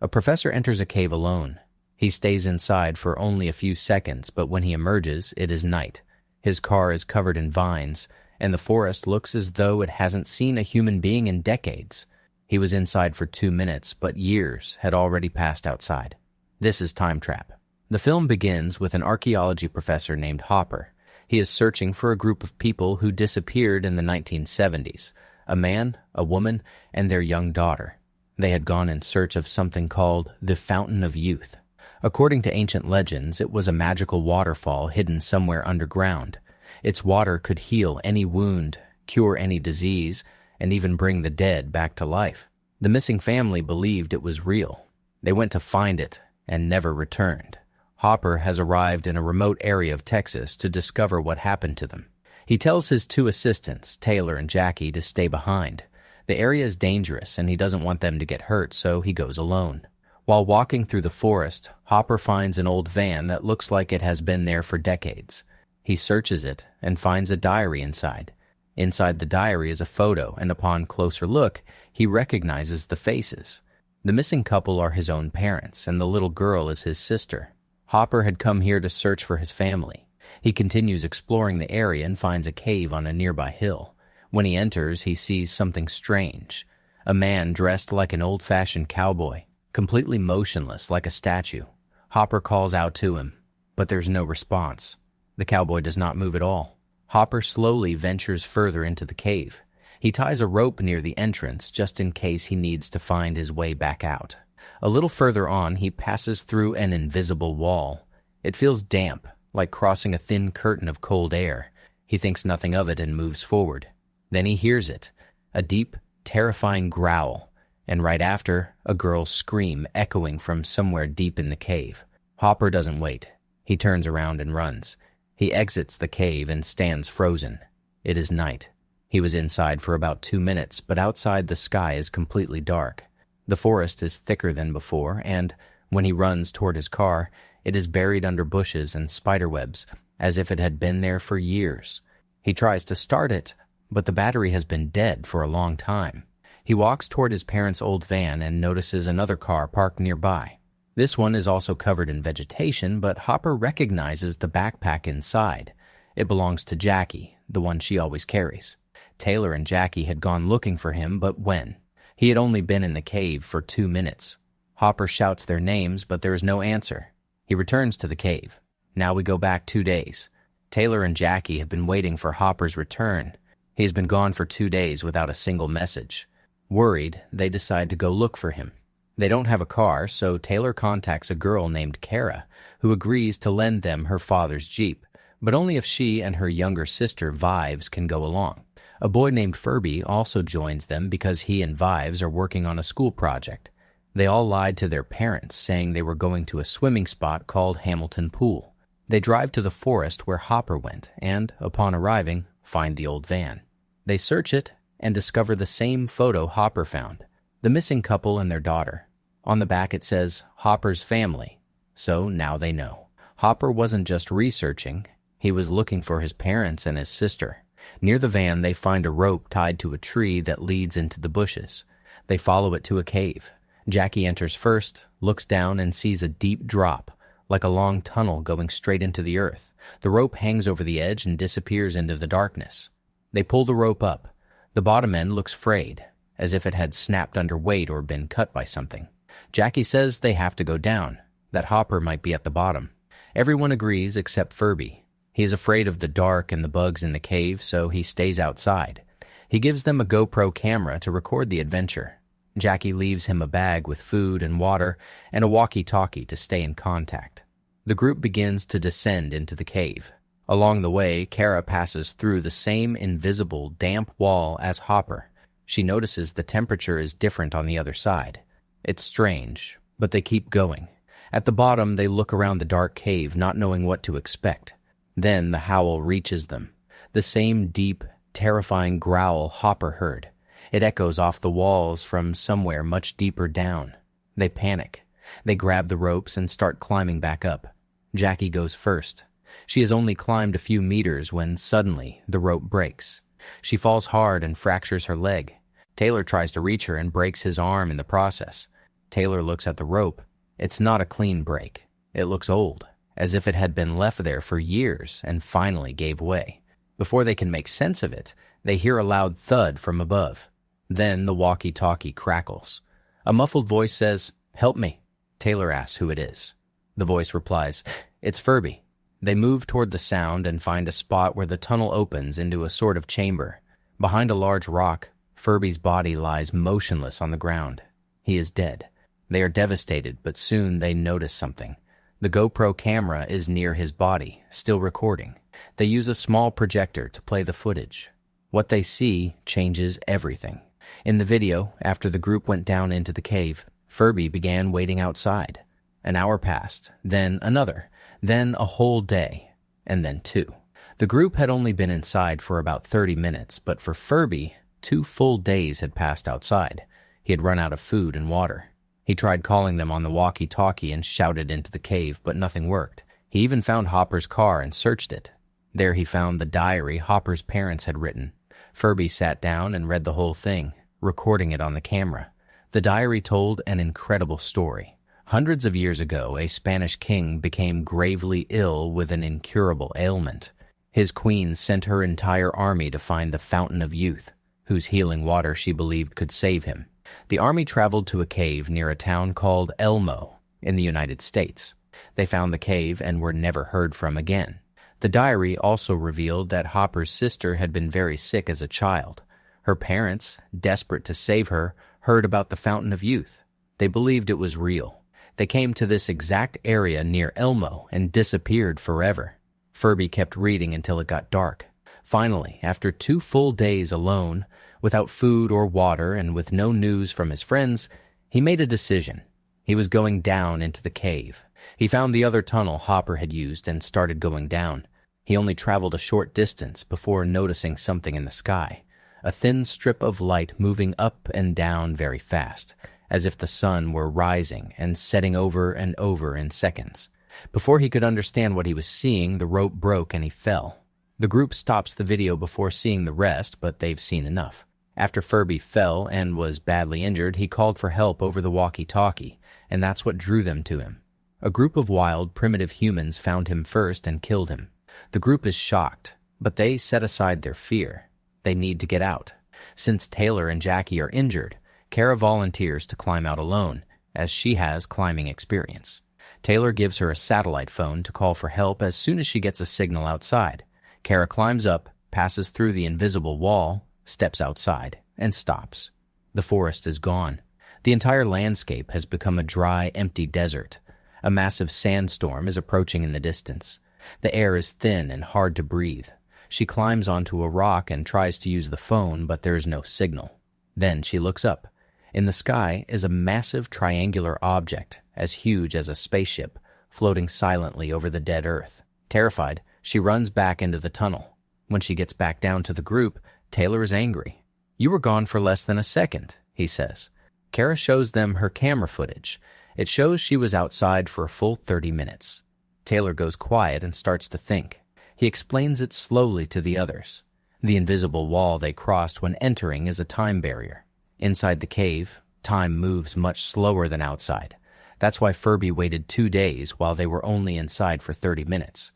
A professor enters a cave alone. He stays inside for only a few seconds, but when he emerges, it is night. His car is covered in vines, and the forest looks as though it hasn't seen a human being in decades. He was inside for 2 minutes, but years had already passed outside. This is Time Trap. The film begins with an archaeology professor named Hopper. He is searching for a group of people who disappeared in the 1970s, a man, a woman, and their young daughter. They had gone in search of something called the Fountain of Youth. According to ancient legends, it was a magical waterfall hidden somewhere underground. Its water could heal any wound, cure any disease, and even bring the dead back to life. The missing family believed it was real. They went to find it and never returned. Hopper has arrived in a remote area of Texas to discover what happened to them. He tells his 2 assistants, Taylor and Jackie, to stay behind. The area is dangerous and he doesn't want them to get hurt, so he goes alone. While walking through the forest, Hopper finds an old van that looks like it has been there for decades. He searches it and finds a diary inside. Inside the diary is a photo, and upon closer look, he recognizes the faces. The missing couple are his own parents, and the little girl is his sister. Hopper had come here to search for his family. He continues exploring the area and finds a cave on a nearby hill. When he enters, he sees something strange. A man dressed like an old-fashioned cowboy, completely motionless like a statue. Hopper calls out to him, but there's no response. The cowboy does not move at all. Hopper slowly ventures further into the cave. He ties a rope near the entrance just in case he needs to find his way back out. A little further on, he passes through an invisible wall. It feels damp, like crossing a thin curtain of cold air. He thinks nothing of it and moves forward. Then he hears it, a deep, terrifying growl, and right after, a girl's scream echoing from somewhere deep in the cave. Hopper doesn't wait. He turns around and runs. He exits the cave and stands frozen. It is night. He was inside for about 2 minutes, but outside the sky is completely dark. The forest is thicker than before, and when he runs toward his car, it is buried under bushes and spiderwebs, as if it had been there for years. He tries to start it, but the battery has been dead for a long time. He walks toward his parents' old van and notices another car parked nearby. This one is also covered in vegetation, but Hopper recognizes the backpack inside. It belongs to Jackie, the one she always carries. Taylor and Jackie had gone looking for him, but when? He had only been in the cave for 2 minutes. Hopper shouts their names, but there is no answer. He returns to the cave. Now we go back 2 days. Taylor and Jackie have been waiting for Hopper's return. He has been gone for 2 days without a single message. Worried, they decide to go look for him. They don't have a car, so Taylor contacts a girl named Cara, who agrees to lend them her father's Jeep, but only if she and her younger sister, Veeves, can go along. A boy named Furby also joins them because he and Veeves are working on a school project. They all lied to their parents, saying they were going to a swimming spot called Hamilton Pool. They drive to the forest where Hopper went and, upon arriving, find the old van. They search it and discover the same photo Hopper found, the missing couple and their daughter. On the back it says, Hopper's family. So now they know. Hopper wasn't just researching, he was looking for his parents and his sister. Near the van, they find a rope tied to a tree that leads into the bushes. They follow it to a cave. Jackie enters first, looks down and sees a deep drop, like a long tunnel going straight into the earth. The rope hangs over the edge and disappears into the darkness. They pull the rope up. The bottom end looks frayed, as if it had snapped under weight or been cut by something. Jackie says they have to go down, that Hopper might be at the bottom. Everyone agrees except Furby. He is afraid of the dark and the bugs in the cave, so he stays outside. He gives them a GoPro camera to record the adventure. Jackie leaves him a bag with food and water and a walkie-talkie to stay in contact. The group begins to descend into the cave. Along the way, Cara passes through the same invisible, damp wall as Hopper. She notices the temperature is different on the other side. It's strange, but they keep going. At the bottom, they look around the dark cave, not knowing what to expect. Then the howl reaches them. The same deep, terrifying growl Hopper heard. It echoes off the walls from somewhere much deeper down. They panic. They grab the ropes and start climbing back up. Jackie goes first. She has only climbed a few meters when suddenly the rope breaks. She falls hard and fractures her leg. Taylor tries to reach her and breaks his arm in the process. Taylor looks at the rope. It's not a clean break. It looks old, as if it had been left there for years and finally gave way. Before they can make sense of it, they hear a loud thud from above. Then the walkie-talkie crackles. A muffled voice says, "Help me." Taylor asks who it is. The voice replies, "It's Furby." They move toward the sound and find a spot where the tunnel opens into a sort of chamber. Behind a large rock, Furby's body lies motionless on the ground. He is dead. They are devastated, but soon they notice something. The GoPro camera is near his body, still recording. They use a small projector to play the footage. What they see changes everything. In the video, after the group went down into the cave, Furby began waiting outside. An hour passed, then another, then a whole day, and then 2. The group had only been inside for about 30 minutes, but for Furby, 2 full days had passed outside. He had run out of food and water. He tried calling them on the walkie-talkie and shouted into the cave, but nothing worked. He even found Hopper's car and searched it. There he found the diary Hopper's parents had written. Furby sat down and read the whole thing, recording it on the camera. The diary told an incredible story. Hundreds of years ago, a Spanish king became gravely ill with an incurable ailment. His queen sent her entire army to find the Fountain of Youth, whose healing water she believed could save him. The army traveled to a cave near a town called Elmo in the United States. They found the cave and were never heard from again. The diary also revealed that Hopper's sister had been very sick as a child. Her parents, desperate to save her, heard about the Fountain of Youth. They believed it was real. They came to this exact area near Elmo and disappeared forever. Furby kept reading until it got dark. Finally, after 2 full days alone, without food or water and with no news from his friends, he made a decision. He was going down into the cave. He found the other tunnel Hopper had used and started going down. He only traveled a short distance before noticing something in the sky, a thin strip of light moving up and down very fast, as if the sun were rising and setting over and over in seconds. Before he could understand what he was seeing, the rope broke and he fell. The group stops the video before seeing the rest, but they've seen enough. After Furby fell and was badly injured, he called for help over the walkie-talkie, and that's what drew them to him. A group of wild, primitive humans found him first and killed him. The group is shocked, but they set aside their fear. They need to get out. Since Taylor and Jackie are injured, Cara volunteers to climb out alone, as she has climbing experience. Taylor gives her a satellite phone to call for help as soon as she gets a signal outside. Cara climbs up, passes through the invisible wall, steps outside, and stops. The forest is gone. The entire landscape has become a dry, empty desert. A massive sandstorm is approaching in the distance. The air is thin and hard to breathe. She climbs onto a rock and tries to use the phone, but there is no signal. Then she looks up. In the sky is a massive triangular object, as huge as a spaceship, floating silently over the dead earth. Terrified, she runs back into the tunnel. When she gets back down to the group, Taylor is angry. "You were gone for less than a second," he says. Cara shows them her camera footage. It shows she was outside for a full 30 minutes. Taylor goes quiet and starts to think. He explains it slowly to the others. The invisible wall they crossed when entering is a time barrier. Inside the cave, time moves much slower than outside. That's why Furby waited 2 days while they were only inside for 30 minutes.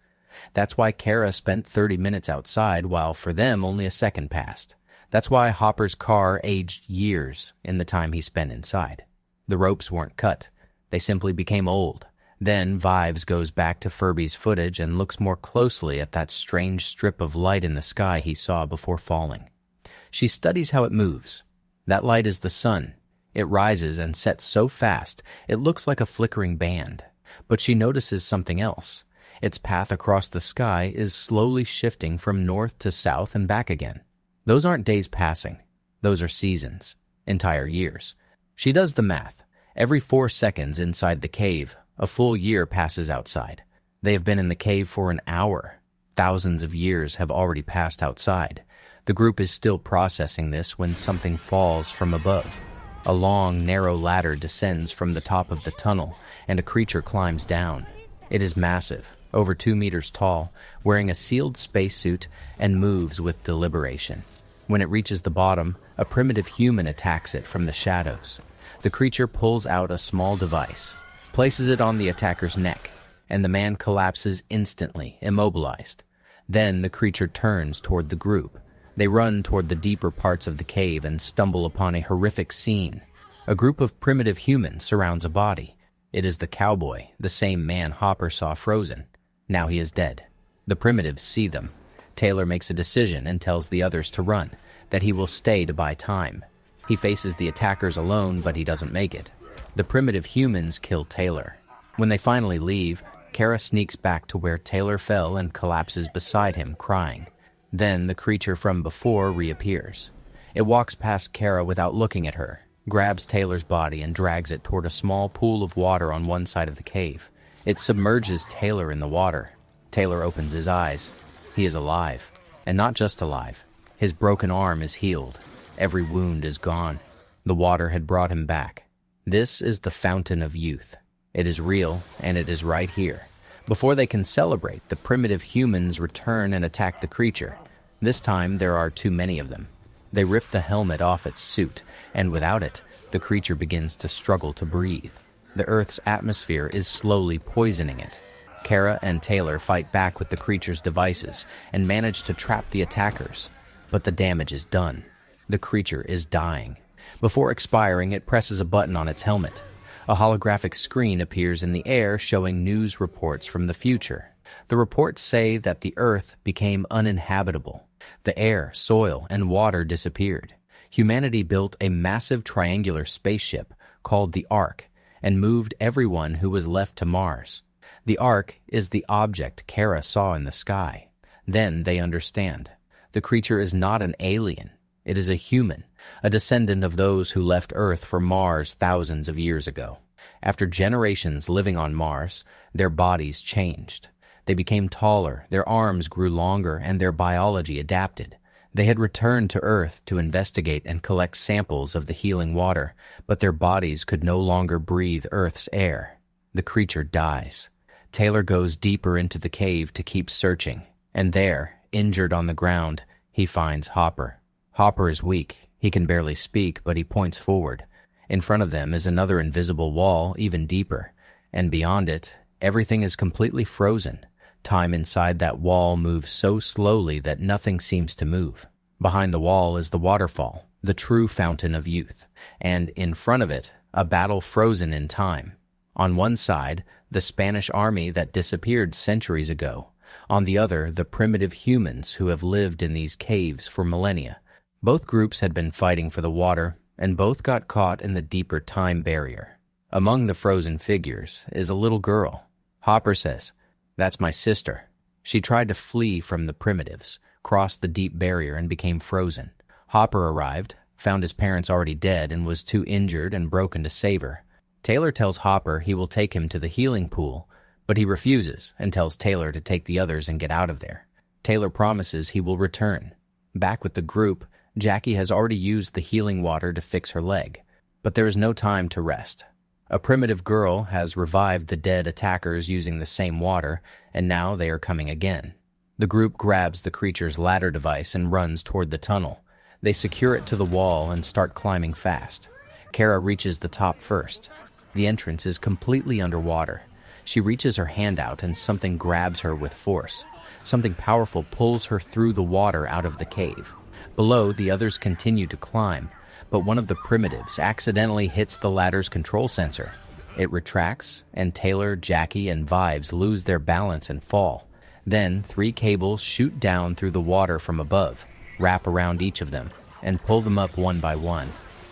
That's why Cara spent 30 minutes outside while for them only a second passed. That's why Hopper's car aged years in the time he spent inside. The ropes weren't cut. They simply became old. Then Veeves goes back to Furby's footage and looks more closely at that strange strip of light in the sky he saw before falling. She studies how it moves. That light is the sun. It rises and sets so fast, it looks like a flickering band. But she notices something else. Its path across the sky is slowly shifting from north to south and back again. Those aren't days passing. Those are seasons, entire years. She does the math. Every 4 seconds inside the cave, a full year passes outside. They have been in the cave for an hour. Thousands of years have already passed outside. The group is still processing this when something falls from above. A long, narrow ladder descends from the top of the tunnel, and a creature climbs down. It is massive, over 2 meters tall, wearing a sealed spacesuit, and moves with deliberation. When it reaches the bottom, a primitive human attacks it from the shadows. The creature pulls out a small device, places it on the attacker's neck, and the man collapses instantly, immobilized. Then the creature turns toward the group. They run toward the deeper parts of the cave and stumble upon a horrific scene. A group of primitive humans surrounds a body. It is the cowboy, the same man Hopper saw frozen. Now he is dead. The primitives see them. Taylor makes a decision and tells the others to run, that he will stay to buy time. He faces the attackers alone, but he doesn't make it. The primitive humans kill Taylor. When they finally leave, Cara sneaks back to where Taylor fell and collapses beside him, crying. Then the creature from before reappears. It walks past Cara without looking at her, grabs Taylor's body and drags it toward a small pool of water on one side of the cave. It submerges Taylor in the water. Taylor opens his eyes. He is alive, and not just alive. His broken arm is healed. Every wound is gone. The water had brought him back. This is the fountain of youth. It is real, and it is right here. Before they can celebrate, the primitive humans return and attack the creature. This time, there are too many of them. They rip the helmet off its suit, and without it, the creature begins to struggle to breathe. The Earth's atmosphere is slowly poisoning it. Cara and Taylor fight back with the creature's devices and manage to trap the attackers. But the damage is done. The creature is dying. Before expiring, it presses a button on its helmet. A holographic screen appears in the air showing news reports from the future. The reports say that the Earth became uninhabitable. The air, soil, and water disappeared. Humanity built a massive triangular spaceship called the Ark and moved everyone who was left to Mars. The Ark is the object Cara saw in the sky. Then they understand. The creature is not an alien. It is a human, a descendant of those who left Earth for Mars thousands of years ago. After generations living on Mars, their bodies changed. They became taller, their arms grew longer, and their biology adapted. They had returned to Earth to investigate and collect samples of the healing water, but their bodies could no longer breathe Earth's air. The creature dies. Taylor goes deeper into the cave to keep searching, and there, injured on the ground, he finds Hopper. Hopper is weak. He can barely speak, but he points forward. In front of them is another invisible wall, even deeper, and beyond it, everything is completely frozen. Time inside that wall moves so slowly that nothing seems to move. Behind the wall is the waterfall, the true fountain of youth, and in front of it, a battle frozen in time. On one side, the Spanish army that disappeared centuries ago. On the other, the primitive humans who have lived in these caves for millennia. Both groups had been fighting for the water, and both got caught in the deeper time barrier. Among the frozen figures is a little girl. Hopper says, "That's my sister." She tried to flee from the primitives, crossed the deep barrier, and became frozen. Hopper arrived, found his parents already dead, and was too injured and broken to save her. Taylor tells Hopper he will take him to the healing pool, but he refuses and tells Taylor to take the others and get out of there. Taylor promises he will return. Back with the group, Jackie has already used the healing water to fix her leg, but there is no time to rest. A primitive girl has revived the dead attackers using the same water, and now they are coming again. The group grabs the creature's ladder device and runs toward the tunnel. They secure it to the wall and start climbing fast. Cara reaches the top first. The entrance is completely underwater. She reaches her hand out and something grabs her with force. Something powerful pulls her through the water out of the cave. Below, the others continue to climb, but one of the primitives accidentally hits the ladder's control sensor. It retracts, and Taylor, Jackie, and Veeves lose their balance and fall. Then, 3 cables shoot down through the water from above, wrap around each of them, and pull them up one by one.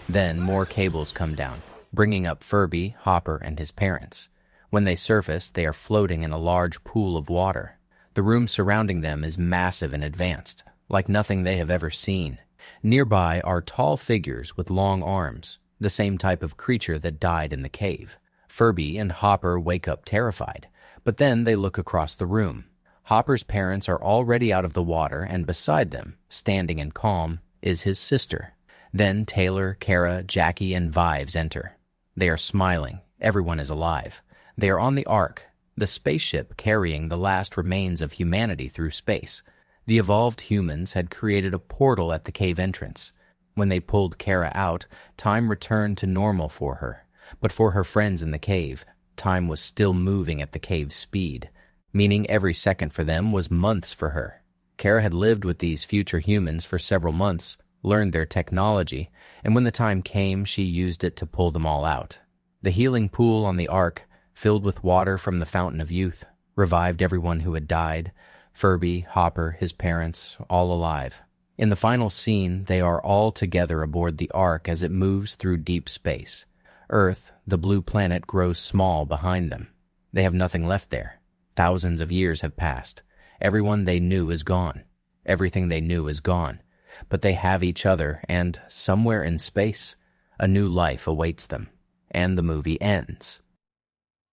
Then, more cables come down, bringing up Furby, Hopper, and his parents. When they surface, they are floating in a large pool of water. The room surrounding them is massive and advanced, like nothing they have ever seen. Nearby are tall figures with long arms, the same type of creature that died in the cave. Furby and Hopper wake up terrified, but then they look across the room. Hopper's parents are already out of the water, and beside them, standing and calm, is his sister. Then Taylor, Cara, Jackie, and Veeves enter. They are smiling. Everyone is alive. They are on the Ark, the spaceship carrying the last remains of humanity through space. The evolved humans had created a portal at the cave entrance. When they pulled Cara out, time returned to normal for her. But for her friends in the cave, time was still moving at the cave's speed, meaning every second for them was months for her. Cara had lived with these future humans for several months, learned their technology, and when the time came, she used it to pull them all out. The healing pool on the Ark, filled with water from the Fountain of Youth, revived everyone who had died, Furby, Hopper, his parents, all alive. In the final scene, they are all together aboard the Ark as it moves through deep space. Earth, the blue planet, grows small behind them. They have nothing left there. Thousands of years have passed. Everyone they knew is gone. Everything they knew is gone. But they have each other, and somewhere in space, a new life awaits them. And the movie ends.